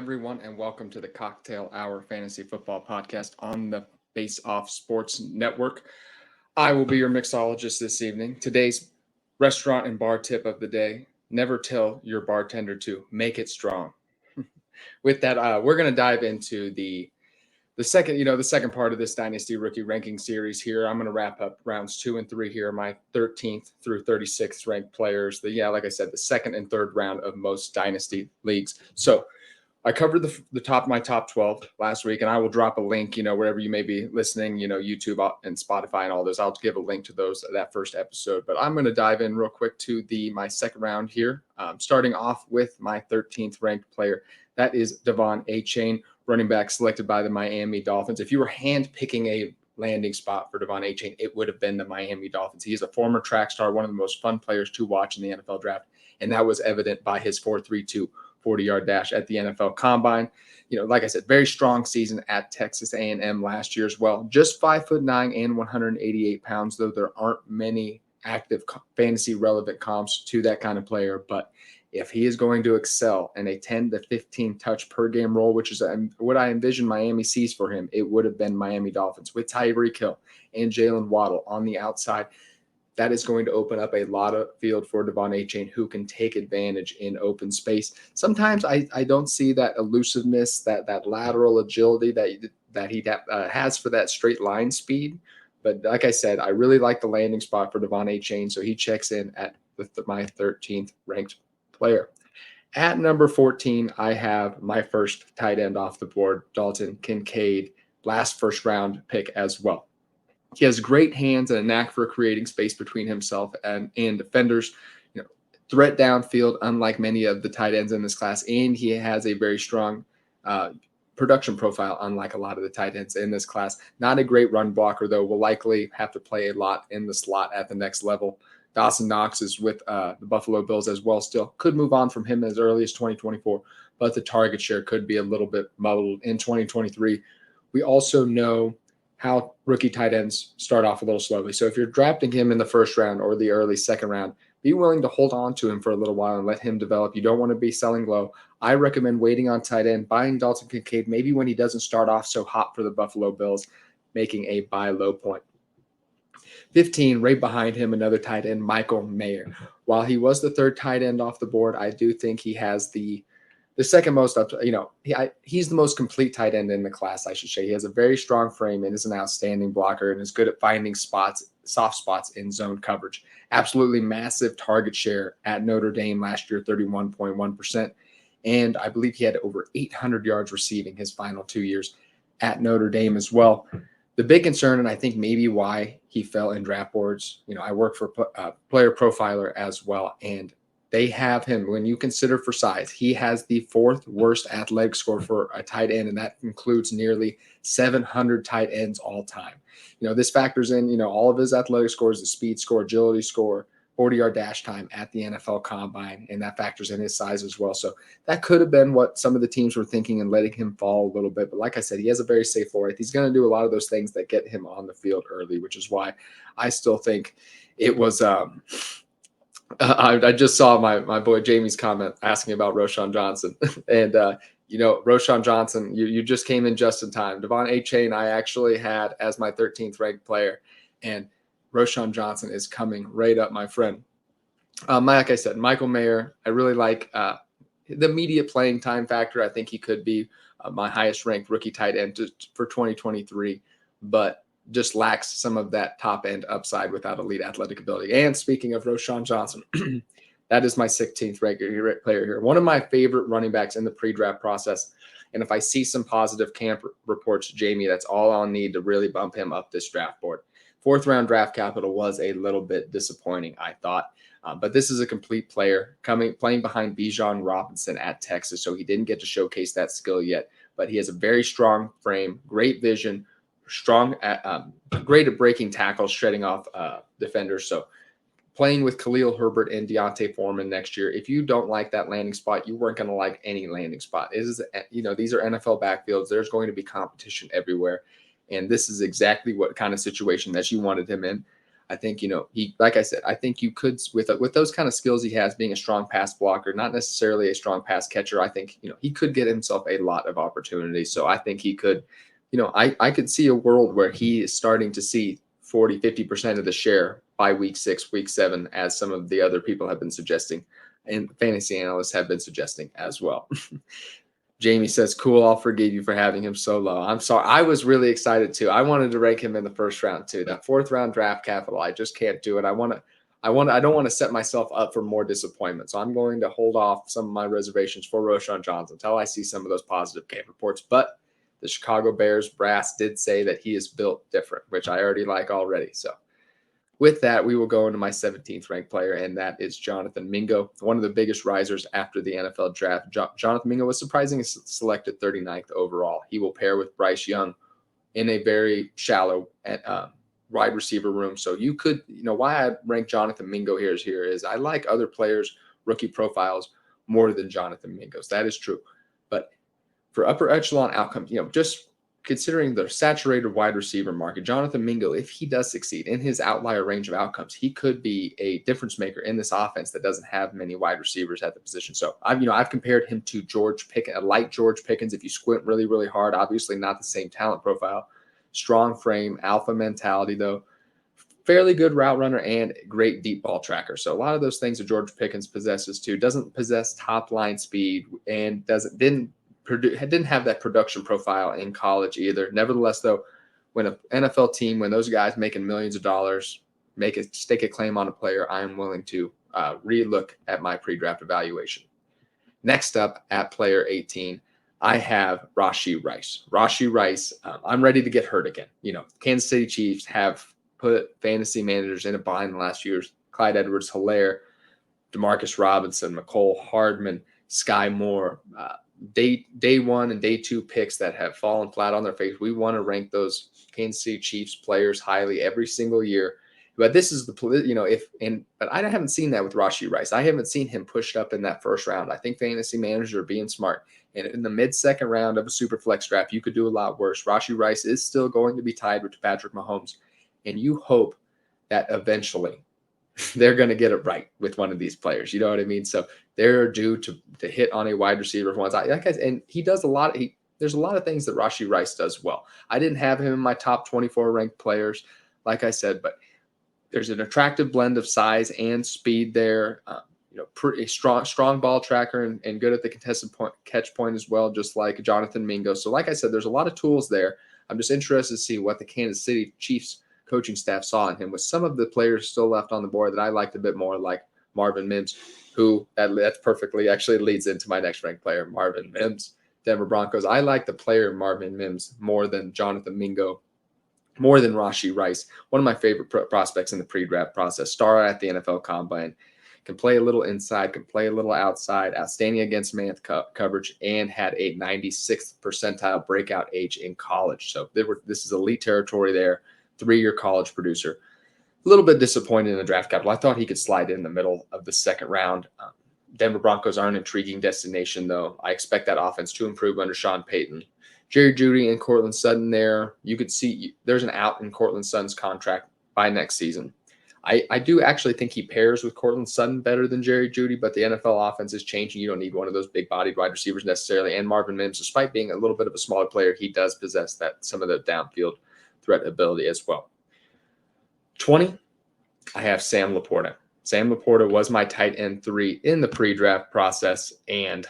everyone, and welcome to the Cocktail Hour Fantasy Football Podcast on the Face Off Sports Network. I will be your mixologist this evening. Today's restaurant and bar tip of the day: never tell your bartender to make it strong. With that, we're going to dive into the second part of this Dynasty Rookie Ranking Series here. I'm going to wrap up rounds 2 and 3 here, my 13th through 36th ranked players. Like I said, the second and third round of most Dynasty leagues. So I covered my top 12 last week, and I will drop a link, wherever you may be listening, YouTube and Spotify and all those. I'll give a link to that first episode. But I'm going to dive in real quick to my second round here, starting off with my 13th ranked player. That is Devon Achane, running back selected by the Miami Dolphins. If you were hand-picking a landing spot for Devon Achane, it would have been the Miami Dolphins. He is a former track star, one of the most fun players to watch in the NFL draft, and that was evident by his 4.32 40-yard dash at the NFL Combine. Like I said, very strong season at Texas A&M last year as well. Just 5'9" and 188 pounds, though there aren't many active fantasy relevant comps to that kind of player. But if he is going to excel in a 10 to 15 touch per game role, which is what I envision Miami sees for him, it would have been Miami Dolphins with Tyreek Hill and Jalen Waddle on the outside. That is going to open up a lot of field for Devon Achane, who can take advantage in open space. Sometimes I don't see that elusiveness, that lateral agility that he has for that straight line speed. But like I said, I really like the landing spot for Devon Achane, so he checks in at my 13th ranked player. At number 14, I have my first tight end off the board, Dalton Kincaid, last first round pick as well. He has great hands and a knack for creating space between himself and defenders. Threat downfield, unlike many of the tight ends in this class, and he has a very strong production profile, unlike a lot of the tight ends in this class. Not a great run blocker, though. Will likely have to play a lot in the slot at the next level. Dawson Knox is with the Buffalo Bills as well still. Could move on from him as early as 2024, but the target share could be a little bit muddled in 2023. We also know how rookie tight ends start off a little slowly. So if you're drafting him in the first round or the early second round, be willing to hold on to him for a little while and let him develop. You don't want to be selling low. I recommend waiting on tight end, buying Dalton Kincaid, maybe when he doesn't start off so hot for the Buffalo Bills, making a buy low point. 15, right behind him, another tight end, Michael Mayer. While he was the third tight end off the board, I do think he has the second most he's the most complete tight end in the class, I should say. He has a very strong frame and is an outstanding blocker and is good at finding soft spots in zone coverage. Absolutely massive target share at Notre Dame last year, 31.1%. And I believe he had over 800 yards receiving his final 2 years at Notre Dame as well. The big concern, and I think maybe why he fell in draft boards, I work for Player Profiler as well, and they have him, when you consider for size, he has the fourth worst athletic score for a tight end, and that includes nearly 700 tight ends all time. This factors in, all of his athletic scores, the speed score, agility score, 40-yard dash time at the NFL Combine, and that factors in his size as well. So that could have been what some of the teams were thinking and letting him fall a little bit. But like I said, he has a very safe floor. He's going to do a lot of those things that get him on the field early, which is why I still think it was I just saw my boy Jamie's comment asking about Roschon Johnson. And, Roschon Johnson, you just came in just in time. Devon Achane, I actually had as my 13th ranked player. And Roschon Johnson is coming right up, my friend. Like I said, Michael Mayer, I really like the immediate playing time factor. I think he could be my highest ranked rookie tight end for 2023. But just lacks some of that top end upside without elite athletic ability. And speaking of Roschon Johnson, that is my 16th ranked player here. One of my favorite running backs in the pre-draft process. And if I see some positive camp reports, Jamie, that's all I'll need to really bump him up this draft board. Fourth round draft capital was a little bit disappointing, I thought. But this is a complete player playing behind Bijan Robinson at Texas. So he didn't get to showcase that skill yet, but he has a very strong frame, great vision, great at breaking tackles, shredding off defenders. So playing with Khalil Herbert and Deontay Foreman next year, if you don't like that landing spot, you weren't going to like any landing spot. These are NFL backfields. There's going to be competition everywhere. And this is exactly what kind of situation that you wanted him in. I think, he, like I said, I think you could, with those kind of skills he has, being a strong pass blocker, not necessarily a strong pass catcher, I think, he could get himself a lot of opportunities. So I think he could, I could see a world where he is starting to see 40-50% of the share by week 6, week 7, as some of the other people have been suggesting and fantasy analysts have been suggesting as well. Jamie says, cool, I'll forgive you for having him so low. I'm sorry. I was really excited too. I wanted to rank him in the first round too. That 4th round draft capital, I just can't do it. I don't want to set myself up for more disappointment. So I'm going to hold off some of my reservations for Roschon Johnson until I see some of those positive camp reports. But the Chicago Bears brass did say that he is built different, which I already like already. So with that, we will go into my 17th ranked player, and that is Jonathan Mingo, one of the biggest risers after the NFL draft. Jonathan Mingo was surprisingly selected 39th overall. He will pair with Bryce Young in a very shallow wide receiver room. So you could, why I rank Jonathan Mingo here is I like other players' rookie profiles more than Jonathan Mingo's. That is true. But for upper echelon outcomes, just considering the saturated wide receiver market, Jonathan Mingo, if he does succeed in his outlier range of outcomes, he could be a difference maker in this offense that doesn't have many wide receivers at the position. So I've compared him to George Pickens, a light George Pickens. If you squint really, really hard, obviously not the same talent profile, strong frame, alpha mentality though, fairly good route runner and great deep ball tracker. So a lot of those things that George Pickens possesses too. Doesn't possess top line speed and didn't have that production profile in college either. Nevertheless, though, when an NFL team, when those guys making millions of dollars stake a claim on a player, I am willing to relook at my pre-draft evaluation. Next up at player 18, I have Rashee Rice. Rashee Rice, I'm ready to get hurt again. Kansas City Chiefs have put fantasy managers in a bind in the last years. Clyde Edwards-Helaire, Demarcus Robinson, McCole Hardman, Sky Moore, day 1 and day 2 picks that have fallen flat on their face. We want to rank those Kansas City Chiefs players highly every single year. But this is but I haven't seen that with Rashee Rice. I haven't seen him pushed up in that first round. I think fantasy managers are being smart. And in the mid-second round of a Superflex draft, you could do a lot worse. Rashee Rice is still going to be tied with Patrick Mahomes. And you hope that eventually they're going to get it right with one of these players. You know what I mean? So they're due to hit on a wide receiver once. And he does a lot. There's a lot of things that Rashee Rice does well. I didn't have him in my top 24 ranked players, like I said, but there's an attractive blend of size and speed there. Pretty strong ball tracker and good at the contested catch point as well, just like Jonathan Mingo. So like I said, there's a lot of tools there. I'm just interested to see what the Kansas City Chiefs coaching staff saw in him, with some of the players still left on the board that I liked a bit more, like Marvin Mims, who that's perfectly actually leads into my next ranked player, Marvin Mims, Denver Broncos. I like the player Marvin Mims more than Jonathan Mingo, more than Rashee Rice. One of my favorite prospects in the pre-draft process. Star at the NFL Combine, can play a little inside, can play a little outside, outstanding against man coverage, and had a 96th percentile breakout age in college. So this is elite territory there. 3-year college producer. A little bit disappointed in the draft capital. I thought he could slide in the middle of the second round. Denver Broncos are an intriguing destination, though. I expect that offense to improve under Sean Payton. Jerry Jeudy and Courtland Sutton there. You could see there's an out in Courtland Sutton's contract by next season. I do actually think he pairs with Courtland Sutton better than Jerry Jeudy, but the NFL offense is changing. You don't need one of those big-bodied wide receivers necessarily. And Marvin Mims, despite being a little bit of a smaller player, he does possess some of the downfield threat ability as well. 20, I have Sam LaPorta. Sam LaPorta was my tight end 3 in the pre-draft process, and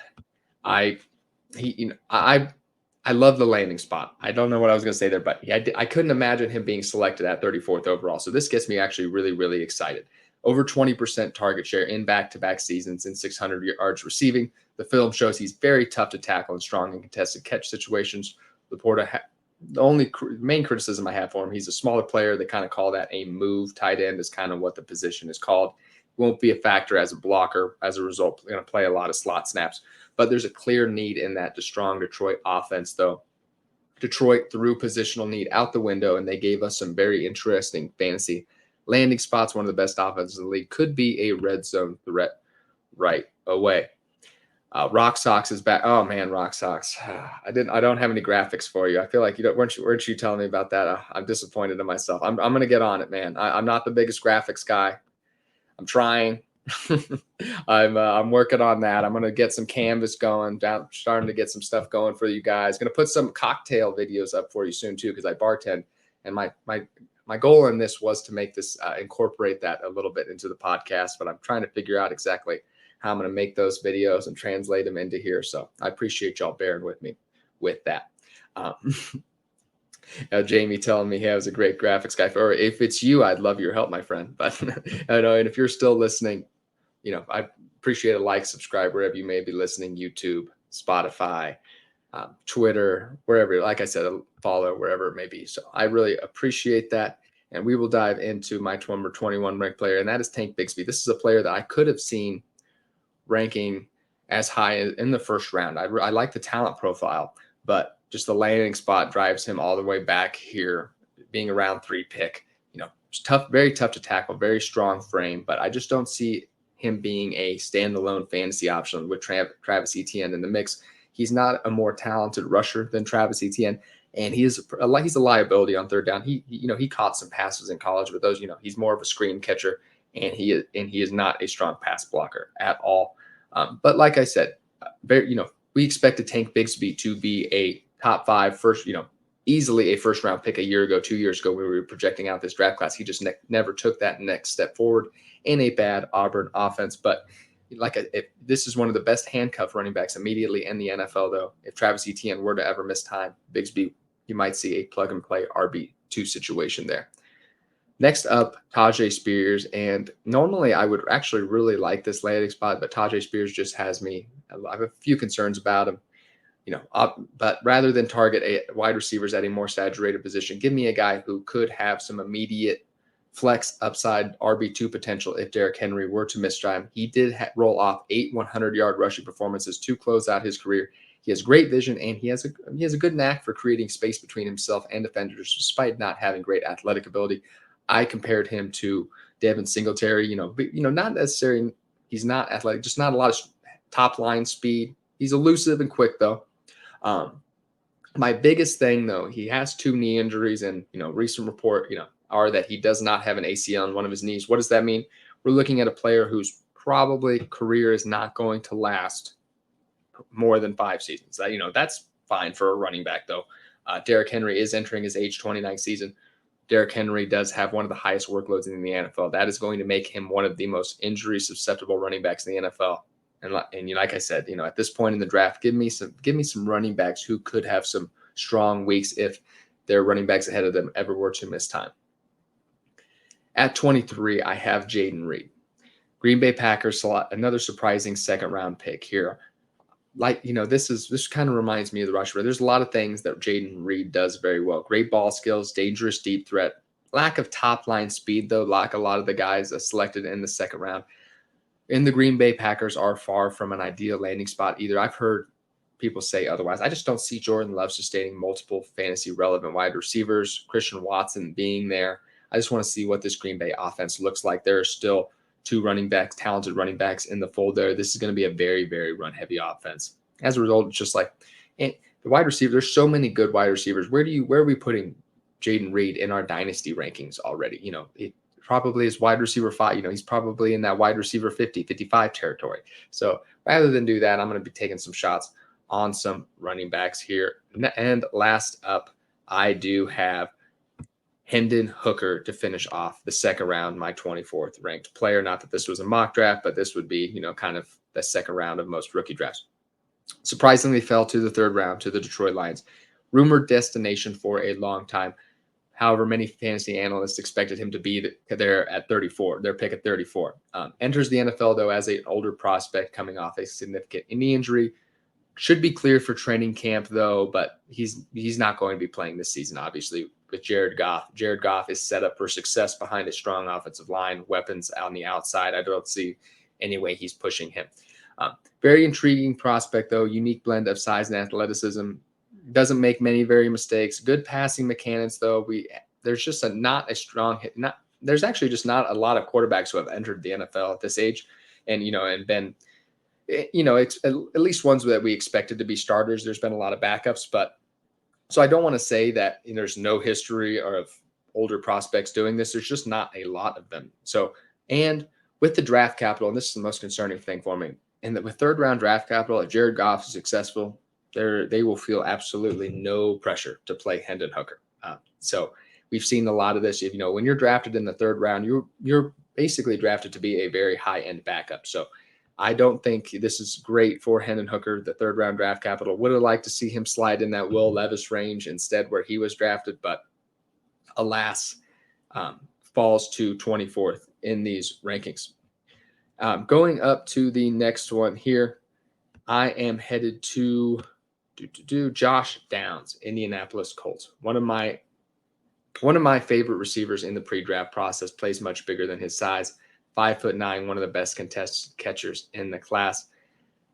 I love the landing spot. I don't know what I was going to say there, but I couldn't imagine him being selected at 34th overall. So this gets me actually really, really excited. Over 20% target share in back-to-back seasons in 600 yards receiving. The film shows he's very tough to tackle and strong in contested catch situations. LaPorta the only main criticism I have for him, he's a smaller player. They kind of call that a move tight end is kind of what the position is called. Won't be a factor as a blocker. As a result, going to play a lot of slot snaps. But there's a clear need in that strong Detroit offense, though. Detroit threw positional need out the window, and they gave us some very interesting fantasy landing spots. One of the best offenses in the league. Could be a red zone threat right away. Rock Socks is back. Oh man, Rock Socks. I don't have any graphics for you. I feel like you don't. Weren't you telling me about that? I'm disappointed in myself. I'm gonna get on it, man. I'm not the biggest graphics guy. I'm trying. I'm working on that. I'm gonna get some canvas going. Starting to get some stuff going for you guys. Gonna put some cocktail videos up for you soon too, because I bartend, and my goal in this was to make this incorporate that a little bit into the podcast. But I'm trying to figure out exactly how I'm going to make those videos and translate them into here. So I appreciate y'all bearing with me with that. Um, Jamie telling me he was a great graphics guy. Or if it's you, I'd love your help, my friend. But I know, and if you're still listening, I appreciate a like, subscribe wherever you may be listening, YouTube, Spotify, Twitter, wherever. Like I said, follow wherever it may be. So I really appreciate that. And we will dive into my number 21 ranked player, and that is Tank Bigsby. This is a player that I could have seen ranking as high in the first round. I like the talent profile, but just the landing spot drives him all the way back here, being a round 3 pick. It's tough, very tough to tackle, very strong frame, but I just don't see him being a standalone fantasy option with Travis Etienne in the mix. He's not a more talented rusher than Travis Etienne, and he's a liability on third down. He caught some passes in college, but those, he's more of a screen catcher, and he is not a strong pass blocker at all. But like I said, we expected Tank Bigsby to be a top 5 first, easily a first round pick a year ago, 2 years ago when we were projecting out this draft class. He just never took that next step forward in a bad Auburn offense. But this is one of the best handcuff running backs immediately in the NFL, though. If Travis Etienne were to ever miss time, Bigsby, you might see a plug and play RB2 situation there. Next up, Tyjae Spears. And normally I would actually really like this landing spot, but Tyjae Spears just has me. I have a few concerns about him. But rather than target wide receivers at a more saturated position, give me a guy who could have some immediate flex upside RB2 potential if Derrick Henry were to miss time. He did roll off 8 100-yard rushing performances to close out his career. He has great vision, and he has a good knack for creating space between himself and defenders, despite not having great athletic ability. I compared him to Devin Singletary. Not necessarily. He's not athletic, just not a lot of top line speed. He's elusive and quick, though. My biggest thing, though, he has 2 knee injuries, and recent report, are that he does not have an ACL on one of his knees. What does that mean? We're looking at a player whose probably career is not going to last more than 5 seasons. That's fine for a running back, though. Derrick Henry is entering his age 29 season. Derrick Henry does have one of the highest workloads in the NFL. That is going to make him one of the most injury susceptible running backs in the NFL. And like I said, at this point in the draft, give me some running backs who could have some strong weeks if their running backs ahead of them ever were to miss time. At 23, I have Jayden Reed. Green Bay Packers, another surprising second-round pick here. This kind of reminds me of the rusher. There's a lot of things that Jayden Reed does very well. Great ball skills, dangerous deep threat, lack of top-line speed, though, like a lot of the guys selected in the second round. And the Green Bay Packers are far from an ideal landing spot either. I've heard people say otherwise. I just don't see Jordan Love sustaining multiple fantasy relevant wide receivers, Christian Watson being there. I just want to see what this Green Bay offense looks like. There are still 2 talented running backs in the fold there. This is going to be a very, very run-heavy offense. As a result, it's just like the wide receiver. There's so many good wide receivers. Where are we putting Jayden Reed in our dynasty rankings already? It probably is wide receiver 5. He's probably in that wide receiver 50, 55 territory. So rather than do that, I'm going to be taking some shots on some running backs here. And last up, I do have Hendon Hooker to finish off the second round, my 24th ranked player. Not that this was a mock draft, but this would be, kind of the second round of most rookie drafts. Surprisingly fell to the third round to the Detroit Lions. Rumored destination for a long time. However, many fantasy analysts expected him to be there at 34, their pick at 34. Enters the NFL, though, as an older prospect coming off a significant knee injury. Should be cleared for training camp, though, but he's not going to be playing this season, obviously, with Jared Goff. Jared Goff is set up for success behind a strong offensive line, weapons on the outside. I don't see any way he's pushing him. Very intriguing prospect, though. Unique blend of size and athleticism. Doesn't make many mistakes. Good passing mechanics, though. There's just there's actually just not a lot of quarterbacks who have entered the NFL at this age and been it's at least ones that we expected to be starters. There's been a lot of backups, but so I don't want to say that there's no history of older prospects doing this. There's just not a lot of them. So, and with the draft capital, and this is the most concerning thing for me, and that with third round draft capital, if Jared Goff is successful, they will feel absolutely no pressure to play Hendon Hooker. So we've seen a lot of this. When you're drafted in the third round, you're basically drafted to be a very high end backup. So I don't think this is great for Hendon Hooker, the third round draft capital. Would have liked to see him slide in that Will Levis range instead where he was drafted, but alas, falls to 24th in these rankings. Going up to the next one here, I am headed to Josh Downs, Indianapolis Colts. One of my favorite receivers in the pre-draft process, plays much bigger than his size. 5'9", one of the best contested catchers in the class.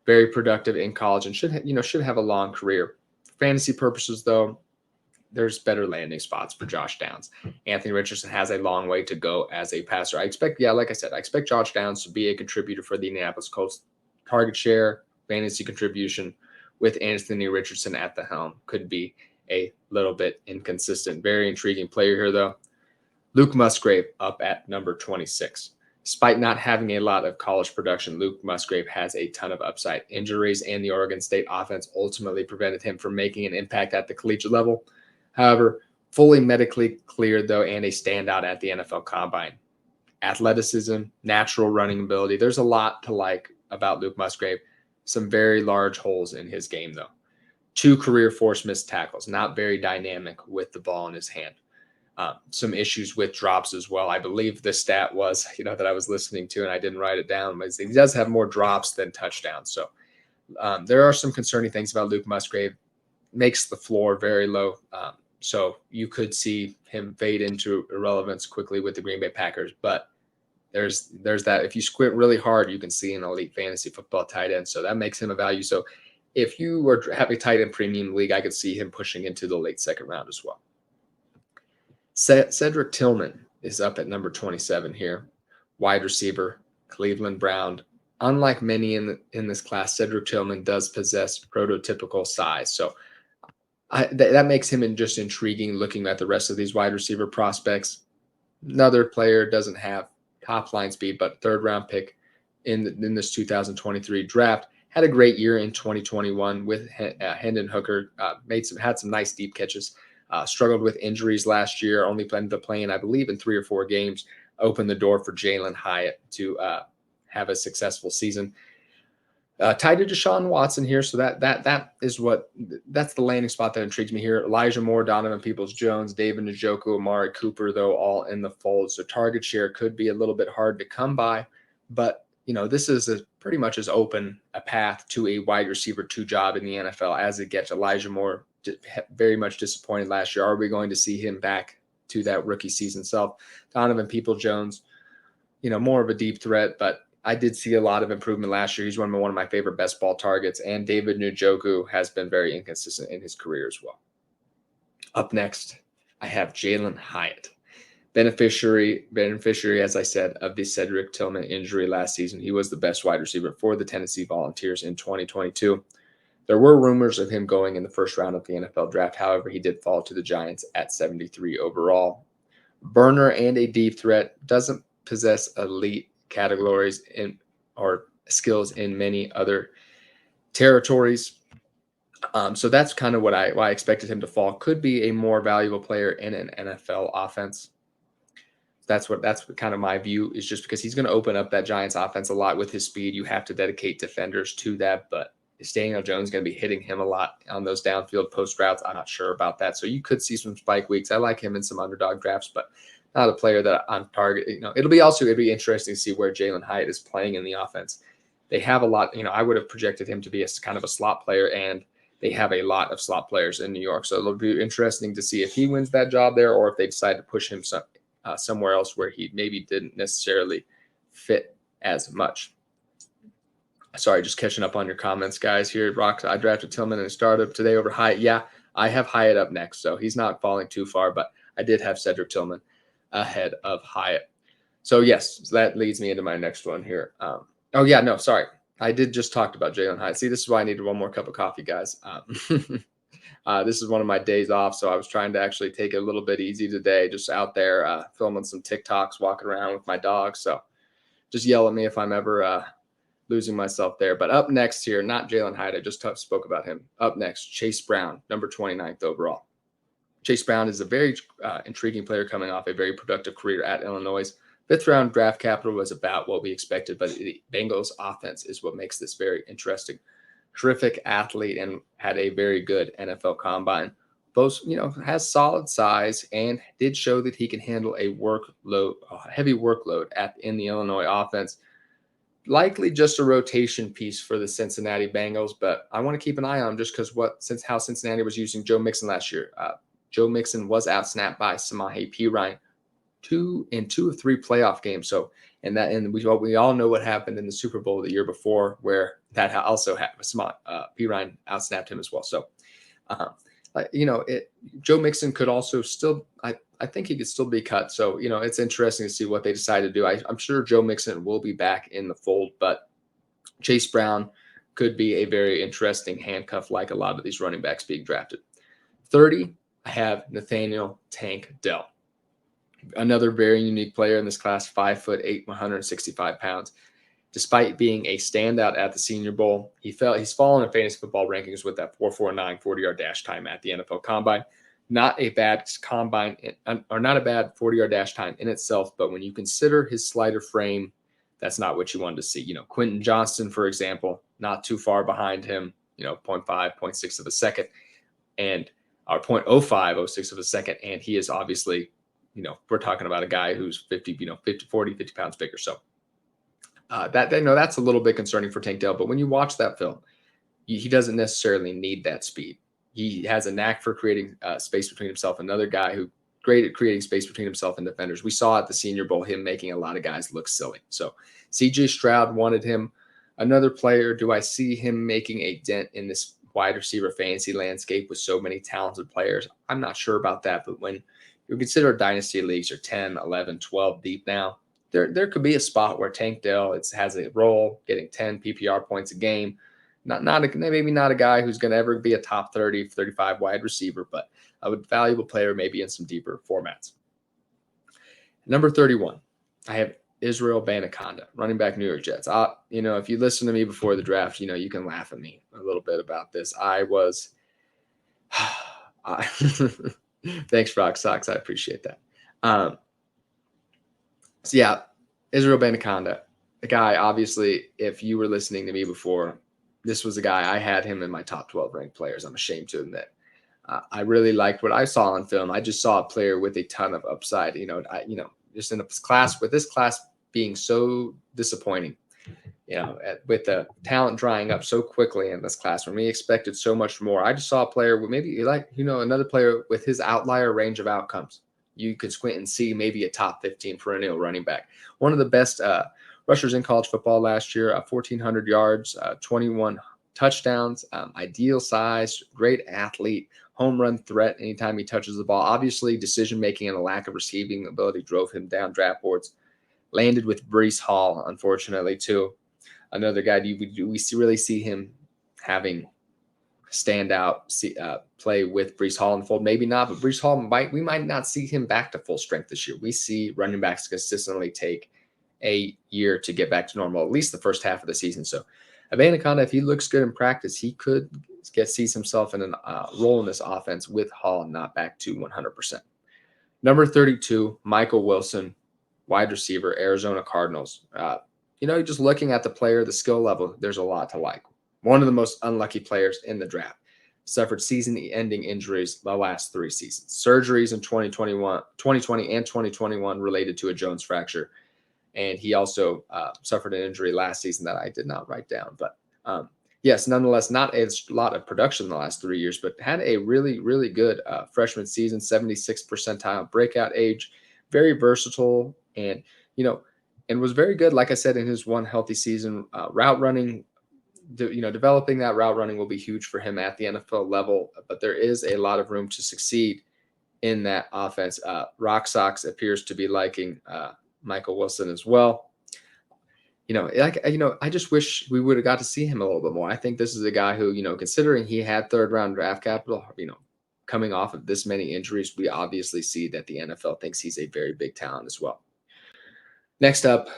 Very productive in college and should have a long career. For fantasy purposes, though, there's better landing spots for Josh Downs. Anthony Richardson has a long way to go as a passer. Like I said, I expect Josh Downs to be a contributor for the Indianapolis Colts. Target share, fantasy contribution with Anthony Richardson at the helm could be a little bit inconsistent. Very intriguing player here, though. Luke Musgrave up at number 26. Despite not having a lot of college production, Luke Musgrave has a ton of upside. Injuries and the Oregon State offense ultimately prevented him from making an impact at the collegiate level. However, fully medically cleared, though, and a standout at the NFL Combine. Athleticism, natural running ability. There's a lot to like about Luke Musgrave. Some very large holes in his game, though. 2 career force missed tackles. Not very dynamic with the ball in his hand. Some issues with drops as well. I believe the stat was, that I was listening to, and I didn't write it down, but he does have more drops than touchdowns. So there are some concerning things about Luke Musgrave. Makes the floor very low. So you could see him fade into irrelevance quickly with the Green Bay Packers. But there's that. If you squint really hard, you can see an elite fantasy football tight end. So that makes him a value. So if you were having a tight end premium league, I could see him pushing into the late second round as well. Cedric Tillman is up at number 27 here. Wide receiver, Cleveland Brown. Unlike many in this class, Cedric Tillman does possess prototypical size. So that makes him just intriguing looking at the rest of these wide receiver prospects. Another player doesn't have top line speed, but third round pick in this 2023 draft. Had a great year in 2021 with Hendon Hooker. Had some nice deep catches. Struggled with injuries last year, only planned to play in, I believe, in 3 or 4 games. Opened the door for Jalin Hyatt to have a successful season. Tied to Deshaun Watson here, so that's the landing spot that intrigues me here. Elijah Moore, Donovan Peoples-Jones, David Njoku, Amari Cooper, though, all in the fold. So target share could be a little bit hard to come by, but this is pretty much as open a path to a wide receiver 2 job in the NFL as it gets. Elijah Moore very much disappointed last year. Are we going to see him back to that rookie season self? Donovan Peoples-Jones, more of a deep threat, but I did see a lot of improvement last year. He's one of my favorite best ball targets, and David Njoku has been very inconsistent in his career as well. Up next, I have Jalin Hyatt. Beneficiary, as I said, of the Cedric Tillman injury last season. He was the best wide receiver for the Tennessee Volunteers in 2022. There were rumors of him going in the first round of the NFL draft. However, he did fall to the Giants at 73 overall. Burner and a deep threat, doesn't possess elite categories or skills in many other territories. So that's kind of why I expected him to fall. Could be a more valuable player in an NFL offense. That's what kind of my view is, just because he's going to open up that Giants offense a lot with his speed. You have to dedicate defenders to that, but is Daniel Jones going to be hitting him a lot on those downfield post routes? I'm not sure about that. So you could see some spike weeks. I like him in some underdog drafts, but not a player that I'm targeting. It'll be interesting to see where Jalin Hyatt is playing in the offense. They have a lot. I would have projected him to be a kind of a slot player, and they have a lot of slot players in New York. So it'll be interesting to see if he wins that job there, or if they decide to push him somewhere else where he maybe didn't necessarily fit as much. Sorry, just catching up on your comments, guys. Here, Rock, I drafted Tillman in a startup today over Hyatt. Yeah, I have Hyatt up next, so he's not falling too far, but I did have Cedric Tillman ahead of Hyatt. So, yes, that leads me into my next one here. I did just talk about Jalin Hyatt. See, this is why I needed one more cup of coffee, guys. This is one of my days off, so I was trying to actually take it a little bit easy today, just out there filming some TikToks, walking around with my dog. So just yell at me if I'm ever losing myself there. But up next here, not Jalin Hyatt, I just spoke about him. Up next, Chase Brown, number 29th overall. Chase Brown is a very intriguing player coming off a very productive career at Illinois. Fifth-round draft capital was about what we expected, but the Bengals' offense is what makes this very interesting. Terrific athlete and had a very good NFL combine. Both, has solid size and did show that he can handle a heavy workload in the Illinois offense. Likely just a rotation piece for the Cincinnati Bengals, but I want to keep an eye on him just because how Cincinnati was using Joe Mixon last year. Joe Mixon was outsnapped by Samaje Perine two of three playoff games. So, and we all know what happened in the Super Bowl the year before, where that also happened. Perine outsnapped him as well. So, Joe Mixon could also still, I think he could still be cut. So, it's interesting to see what they decide to do. I'm sure Joe Mixon will be back in the fold, but Chase Brown could be a very interesting handcuff, like a lot of these running backs being drafted. 30, I have Nathaniel Tank Dell. Another very unique player in this class, 5'8", 165 pounds. Despite being a standout at the Senior Bowl, he's fallen in fantasy football rankings with that 4.49 40-yard dash time at the NFL Combine. Not a bad combine, or not a bad 40-yard dash time in itself, but when you consider his slighter frame, that's not what you wanted to see. Quentin Johnston, for example, not too far behind him, 0.5, 0.6 of a second, or 0.05, of a second, and he is obviously, we're talking about a guy who's 50 pounds bigger. So that's a little bit concerning for Tank Dell. But when you watch that film, he doesn't necessarily need that speed. He has a knack for creating space between himself. Another guy who great at creating space between himself and defenders. We saw at the Senior Bowl him making a lot of guys look silly. So C.J. Stroud wanted him. Another player, do I see him making a dent in this wide receiver fantasy landscape with so many talented players? I'm not sure about that, but when you consider dynasty leagues are 10, 11, 12 deep now, there could be a spot where Tank Dell has a role, getting 10 PPR points a game. Maybe not a guy who's going to ever be a top 30, 35 wide receiver, but a valuable player maybe in some deeper formats. Number 31, I have Israel Abanikanda, running back New York Jets. If you listen to me before the draft, you can laugh at me a little bit about this. Thanks, Rock Sox. I appreciate that. Israel Abanikanda, the guy, obviously, if you were listening to me before, this was a guy, I had him in my top 12 ranked players. I'm ashamed to admit. I really liked what I saw on film. I just saw a player with a ton of upside, just in this class, with this class being so disappointing, with the talent drying up so quickly in this class when we expected so much more. I just saw a player with maybe another player with his outlier range of outcomes. You could squint and see maybe a top 15 perennial running back. One of the best rushers in college football last year, 1,400 yards, 21 touchdowns, ideal size, great athlete, home run threat anytime he touches the ball. Obviously, decision-making and a lack of receiving ability drove him down draft boards. Landed with Breece Hall, unfortunately, too. Another guy, we really see him having standout play with Breece Hall in the fold. Maybe not, but Breece Hall we might not see him back to full strength this year. We see running backs consistently take a year to get back to normal, at least the first half of the season. So Abanikanda, if he looks good in practice, he could sees himself in a role in this offense with Hall not back to 100%. Number 32, Michael Wilson, wide receiver, Arizona Cardinals. Just looking at the player, the skill level, there's a lot to like. One of the most unlucky players in the draft. Suffered season-ending injuries the last 3 seasons. Surgeries in 2020 and 2021 related to a Jones fracture. And he also suffered an injury last season that I did not write down. But yes, nonetheless, not a lot of production in the last 3 years, but had a really, really good freshman season, 76th percentile breakout age, very versatile, and was very good, like I said, in his one healthy season. Route running, developing that route running will be huge for him at the NFL level, but there is a lot of room to succeed in that offense. Rock Sox appears to be liking Michael Wilson as well. I just wish we would have got to see him a little bit more. I think this is a guy who, considering he had third round draft capital, coming off of this many injuries, we obviously see that the NFL thinks he's a very big talent as well. Next up,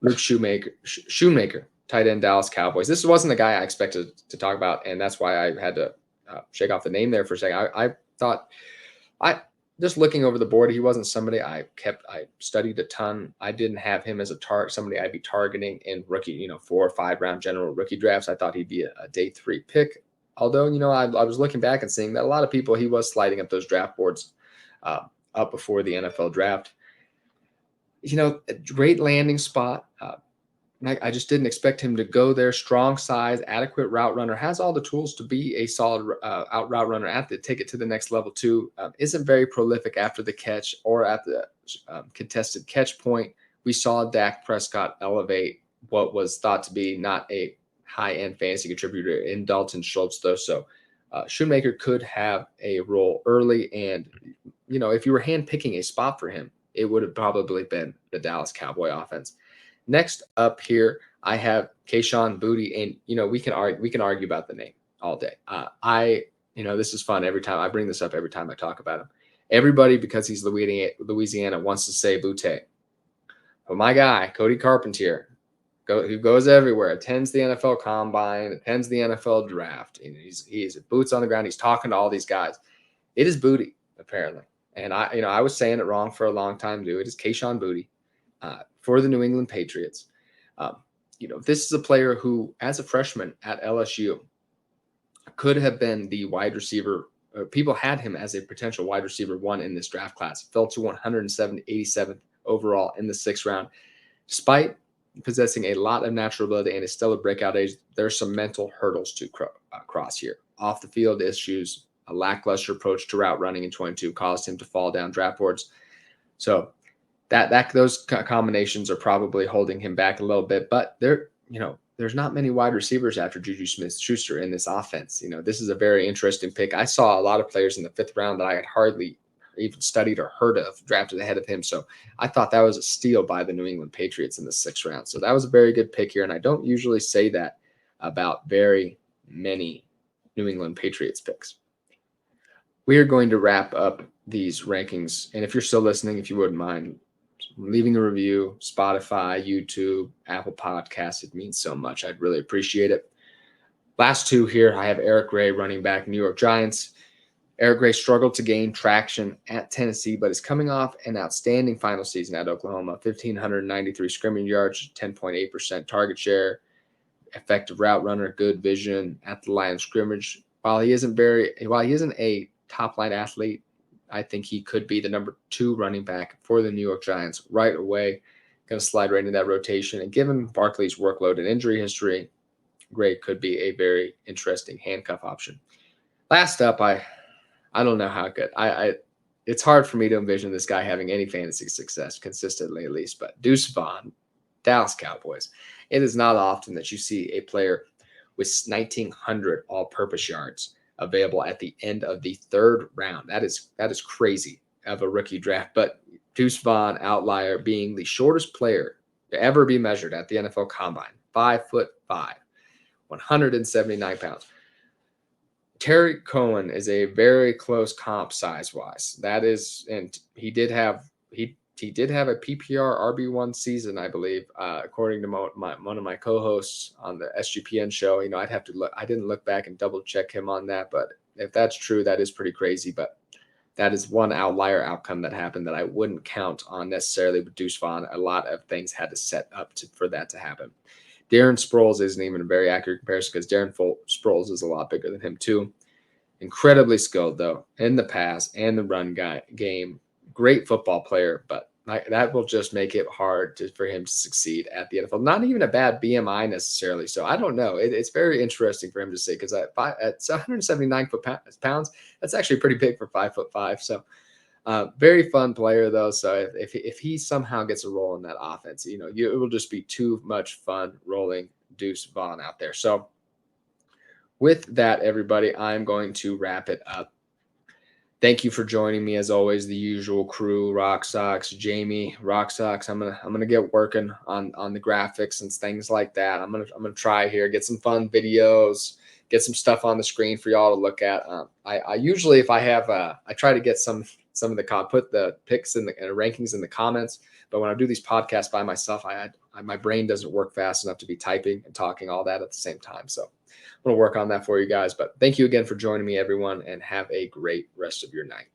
Luke Shoemaker, tight end, Dallas Cowboys. This wasn't the guy I expected to talk about, and that's why I had to shake off the name there for a second. I thought just looking over the board, he wasn't somebody I studied a ton. I didn't have him as somebody I'd be targeting in rookie, 4 or 5 round general rookie drafts. I thought he'd be a day 3 pick. Although, I was looking back and seeing that a lot of people, he was sliding up those draft boards up before the NFL draft. A great landing spot. I just didn't expect him to go there. Strong size, adequate route runner, has all the tools to be a solid route runner take it to the next level too. Isn't very prolific after the catch or at the contested catch point. We saw Dak Prescott elevate what was thought to be not a high-end fantasy contributor in Dalton Schultz, though. So Shoemaker could have a role early. And, if you were handpicking a spot for him, it would have probably been the Dallas Cowboy offense. Next up here, I have Kayshon Boutte, and we can argue about the name all day. This is fun every time I bring this up. Every time I talk about him, everybody, because he's Louisiana, wants to say Boutte, but my guy Cody Carpentier, who goes everywhere, attends the NFL Combine, attends the NFL Draft, and he's boots on the ground. He's talking to all these guys. It is Boutte apparently, and I was saying it wrong for a long time too. It is Kayshon Boutte. For the New England Patriots. This is a player who, as a freshman at LSU, could have been the wide receiver. People had him as a potential wide receiver 1 in this draft class. Fell to 187th overall in the 6th round. Despite possessing a lot of natural ability and a stellar breakout age, there's some mental hurdles to cross here. Off the field issues, a lackluster approach to route running in 22 caused him to fall down draft boards. So those combinations are probably holding him back a little bit, but there's not many wide receivers after Juju Smith-Schuster in this offense. This is a very interesting pick. I saw a lot of players in the 5th round that I had hardly even studied or heard of drafted ahead of him. So I thought that was a steal by the New England Patriots in the 6th round. So that was a very good pick here. And I don't usually say that about very many New England Patriots picks. We are going to wrap up these rankings. And if you're still listening, if you wouldn't mind leaving a review, Spotify, YouTube, Apple Podcasts, it means so much. I'd really appreciate it. Last 2 here, I have Eric Gray, running back, New York Giants. Eric Gray struggled to gain traction at Tennessee, but is coming off an outstanding final season at Oklahoma. 1,593 scrimmage yards, 10.8% target share, effective route runner, good vision at the line of scrimmage. While he isn't a top-line athlete, I think he could be the number 2 running back for the New York Giants right away. Going to slide right into that rotation. And given Barkley's workload and injury history, Gray could be a very interesting handcuff option. Last up, I don't know how good. It's hard for me to envision this guy having any fantasy success consistently, at least. But Deuce Vaughn, Dallas Cowboys. It is not often that you see a player with 1,900 all-purpose yards available at the end of the 3rd round. That is crazy of a rookie draft. But Deuce Vaughn, outlier, being the shortest player to ever be measured at the NFL Combine, 5'5", 179 pounds. Terry Cohen is a very close comp size-wise. That is, and he did have a PPR RB1 season, I believe, according to one of my co-hosts on the SGPN show. I'd have to look. I didn't look back and double check him on that, but if that's true, that is pretty crazy. But that is one outlier outcome that hhappened that I wouldn't count on necessarily with Deuce Vaughn. A lot of things had to set up for that to happen. Darren Sproles isn't even a very accurate comparison because Darren Sproles is a lot bigger than him too. Incredibly skilled, though, in the pass and the run game. Great football player, but that will just make it hard for him to succeed at the NFL. Not even a bad BMI necessarily. So I don't know. It's very interesting for him to say because at 179 pounds, that's actually pretty big for 5'5". So very fun player, though. So if he somehow gets a role in that offense, it will just be too much fun rolling Deuce Vaughn out there. So with that, everybody, I'm going to wrap it up. Thank you for joining me as always. The usual crew, Rock Sox, Jamie, Rock Sox. I'm gonna get working on the graphics and things like that. I'm gonna try here, get some fun videos, get some stuff on the screen for y'all to look at. I usually, if I have, I try to get some of the put the picks and the rankings in the comments. But when I do these podcasts by myself, my brain doesn't work fast enough to be typing and talking all that at the same time. So I'm going to work on that for you guys. But thank you again for joining me, everyone, and have a great rest of your night.